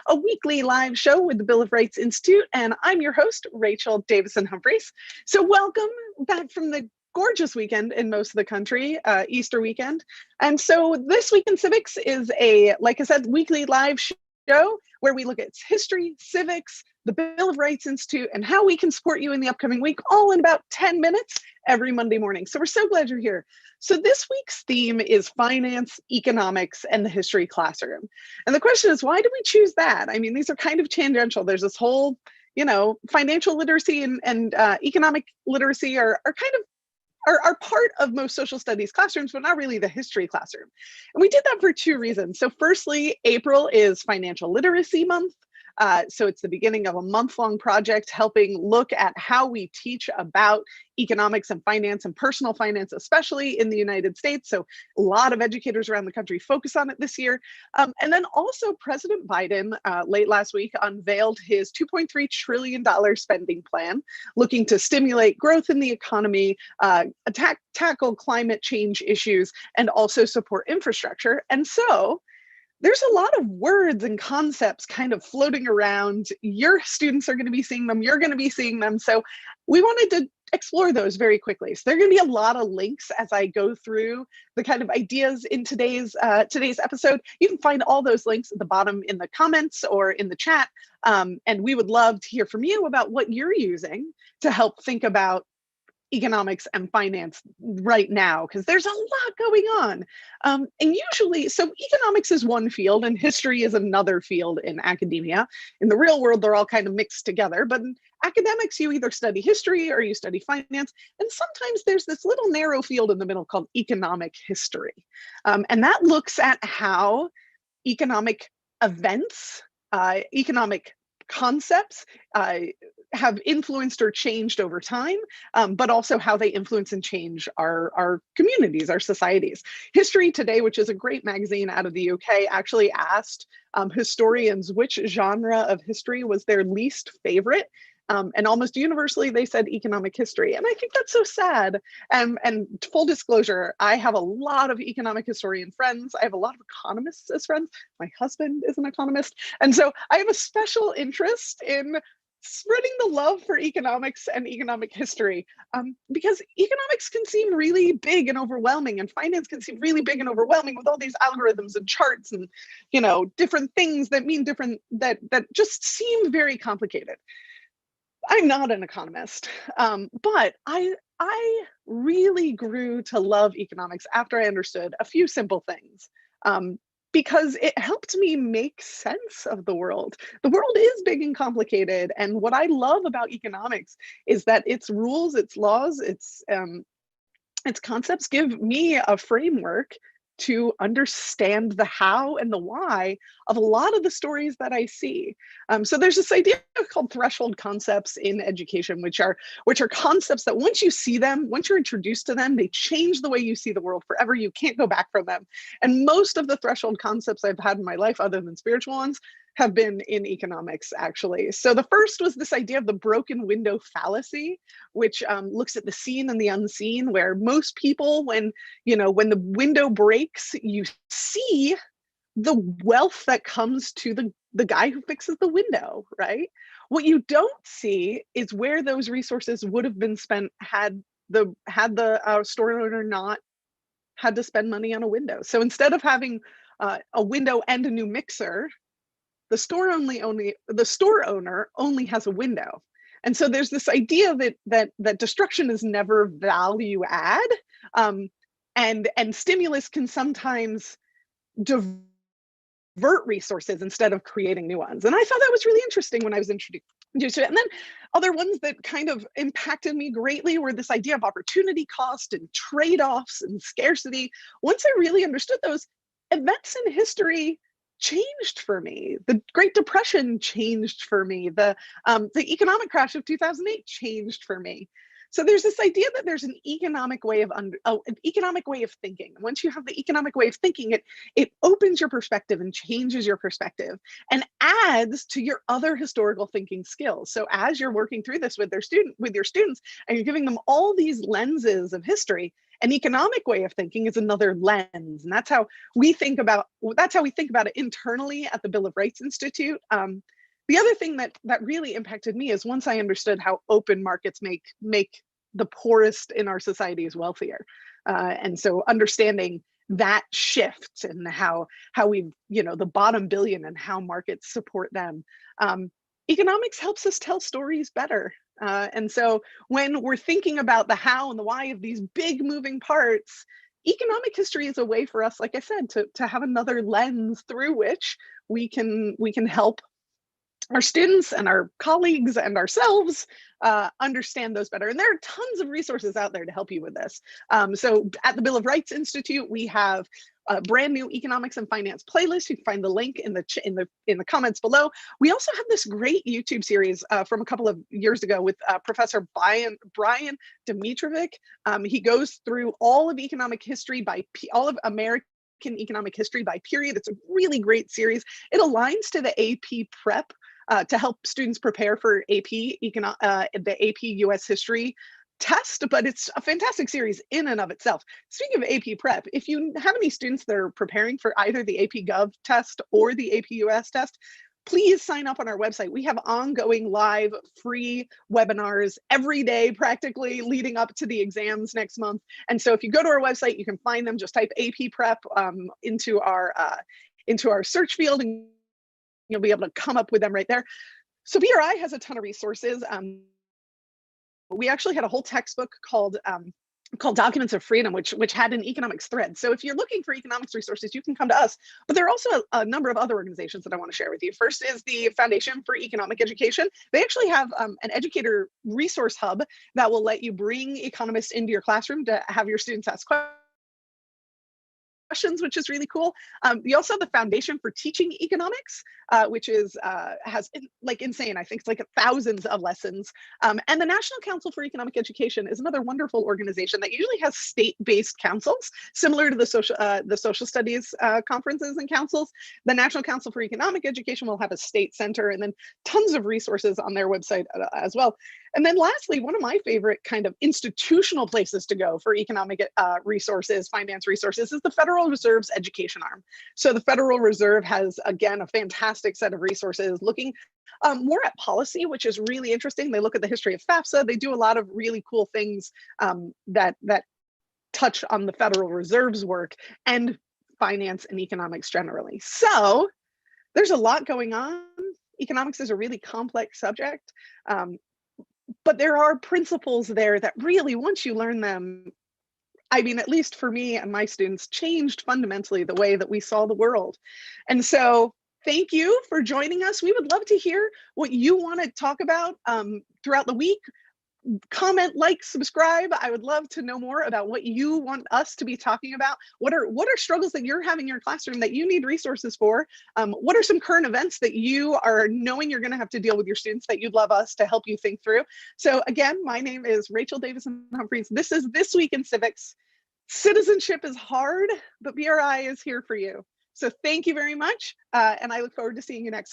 a weekly live show with the Bill of Rights Institute, and I'm your host, Rachel Davison Humphreys. So welcome back from the gorgeous weekend in most of the country, Easter weekend. And so this week in Civics is a, like I said, weekly live show where we look at history, civics, the Bill of Rights Institute, and how we can support you in the upcoming week, all in about 10 minutes every Monday morning. So we're so glad you're here. So this week's theme is finance, economics, and the history classroom. And the question is, why do we choose that? I mean, these are kind of tangential. There's this whole, financial literacy and economic literacy are part of most social studies classrooms, but not really the history classroom. And we did that for two reasons. So firstly, April is Financial Literacy Month. So it's the beginning of a month-long project helping look at how we teach about economics and finance and personal finance, especially in the United States. So a lot of educators around the country focus on it this year. And then also President Biden late last week unveiled his $2.3 trillion spending plan, looking to stimulate growth in the economy, tackle climate change issues, and also support infrastructure. And so there's a lot of words and concepts kind of floating around. Your students are going to be seeing them. You're going to be seeing them. So we wanted to explore those very quickly. So there are going to be a lot of links as I go through the kind of ideas in today's episode. You can find all those links at the bottom in the comments or in the chat. And we would love to hear from you about what you're using to help think about economics and finance right now, because there's a lot going on. And usually, so economics is one field and history is another field in academia. In the real world, they're all kind of mixed together, but in academics, you either study history or you study finance. And sometimes there's this little narrow field in the middle called economic history. And that looks at how economic events, economic concepts have influenced or changed over time, but also how they influence and change our communities, our societies. History Today, which is a great magazine out of the UK, actually asked historians which genre of history was their least favorite. And almost universally, they said economic history. And I think that's so sad. And full disclosure, I have a lot of economic historian friends. I have a lot of economists as friends. My husband is an economist. And so I have a special interest in spreading the love for economics and economic history, because economics can seem really big and overwhelming, and finance can seem really big and overwhelming with all these algorithms and charts and different things that mean different, that just seem very complicated. I'm not an economist, but I really grew to love economics after I understood a few simple things, because it helped me make sense of the world. The world is big and complicated, and what I love about economics is that its rules, its laws, its concepts give me a framework to understand the how and the why of a lot of the stories that I see. So there's this idea called threshold concepts in education, which are concepts that once you see them, once you're introduced to them, they change the way you see the world forever. You can't go back from them. And most of the threshold concepts I've had in my life, other than spiritual ones, have been in economics, actually. So the first was this idea of the broken window fallacy, which looks at the seen and the unseen, where most people, when the window breaks, you see the wealth that comes to the guy who fixes the window, right? What you don't see is where those resources would have been spent had the store owner not had to spend money on a window. So instead of having a window and a new mixer, the store owner only has a window. And so there's this idea that destruction is never value add, and stimulus can sometimes divert resources instead of creating new ones. And I thought that was really interesting when I was introduced to it. And then other ones that kind of impacted me greatly were this idea of opportunity cost and trade-offs and scarcity. Once I really understood those, events in history changed for me. The Great Depression changed for me. The economic crash of 2008 changed for me. So there's this idea that there's an economic way of thinking. Once you have the economic way of thinking, it opens your perspective and changes your perspective and adds to your other historical thinking skills. So as you're working through this with your students and you're giving them all these lenses of history, An economic way of thinking is another lens, and that's how we think about it internally at the Bill of Rights Institute. The other thing that really impacted me is once I understood how open markets make the poorest in our societies wealthier, and so understanding that shift and how we, the bottom billion and how markets support them. Economics helps us tell stories better. And so when we're thinking about the how and the why of these big moving parts, economic history is a way for us, like I said, to have another lens through which we can help our students and our colleagues and ourselves understand those better. And there are tons of resources out there to help you with this. So at the Bill of Rights Institute, we have a brand new economics and finance playlist. You can find the link in the comments below. We also have this great YouTube series from a couple of years ago with Professor Brian Dimitrovic. He goes through all of economic history all of American economic history by period. It's a really great series. It aligns to the AP Prep to help students prepare for the AP US History test, but it's a fantastic series in and of itself. Speaking of AP Prep, if you have any students that are preparing for either the AP Gov test or the AP US test, please sign up on our website. We have ongoing live free webinars every day, practically leading up to the exams next month. And so if you go to our website, you can find them. Just type AP Prep into our search field, and you'll be able to come up with them right there. So BRI has a ton of resources. We actually had a whole textbook called Documents of Freedom, which had an economics thread. So if you're looking for economics resources, you can come to us. But there are also a number of other organizations that I want to share with you. First is the Foundation for Economic Education. They actually have an educator resource hub that will let you bring economists into your classroom to have your students ask questions, which is really cool. You also have the Foundation for Teaching Economics, which has like insane. I think it's like thousands of lessons. And the National Council for Economic Education is another wonderful organization that usually has state-based councils, similar to the social studies conferences and councils. The National Council for Economic Education will have a state center, and then tons of resources on their website as well. And then lastly, one of my favorite kind of institutional places to go for economic resources, finance resources, is the Federal Reserve's education arm. So the Federal Reserve has, again, a fantastic set of resources looking more at policy, which is really interesting. They look at the history of FAFSA. They do a lot of really cool things that touch on the Federal Reserve's work and finance and economics generally. So there's a lot going on. Economics is a really complex subject. But there are principles there that really, once you learn them, I mean, at least for me and my students, changed fundamentally the way that we saw the world. And so thank you for joining us. We would love to hear what you want to talk about throughout the week. Comment, like, subscribe. I would love to know more about what you want us to be talking about. What are struggles that you're having in your classroom that you need resources for? What are some current events that you are knowing you're going to have to deal with your students that you'd love us to help you think through? So again, my name is Rachel Davison Humphreys. This is This Week in Civics. Citizenship is hard, but BRI is here for you. So thank you very much. And I look forward to seeing you next week.